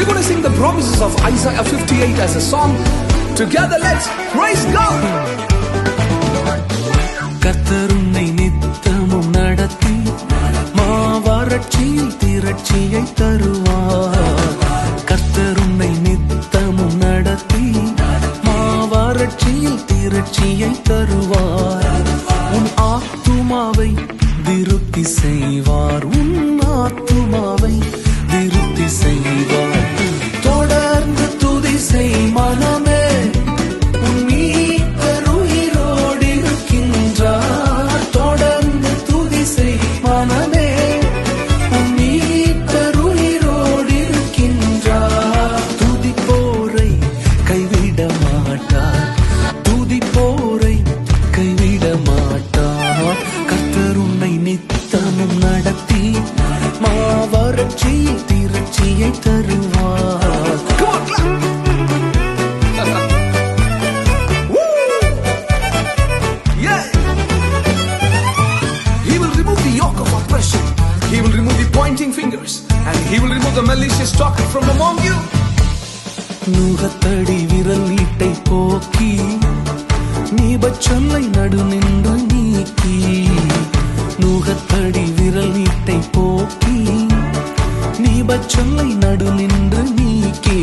We're going to sing the promises of Isaiah 58 as a song. Together, let's praise God. கர்த்தர் உன்னை நித்தமும் நடத்தி மாவறட்சியில் திரட்சியை தருவார். கர்த்தர் உன்னை நித்தமும் நடத்தி மாவறட்சியில் திரட்சியை தருவார். உன் ஆத்துமாவை திருப்தி செய்வார். உன் ஆத்துமாவை திருப்தி செய்வார். தொடர்ந்து துதி செய் மனமே, உன் மீட்பர் உயிரோடு இருக்கின்றார். தொடர்ந்து துதி செய் மனமே, உன் மீட்பர் உயிரோடு இருக்கின்றார். துதிப்போரை கைவிட மாட்டார். துதிப்போரை கைவிட மாட்டார். கர்த்தர் உன்னை நித்தமும் நடத்தி மாவறட்சியில் திரட்சியை தருவார். He will remove the yoke of oppression. He will remove the pointing fingers, and he will remove the malicious talk from among you. நுகத்தடி விரல் நீட்டை போக்கி நீபச்சொல்லை நடு நின்று நீக்கி. நுகத்தடி விரல் நீட்டை போக்கி நீபச்சொல்லை நடு நின்று நீக்கி.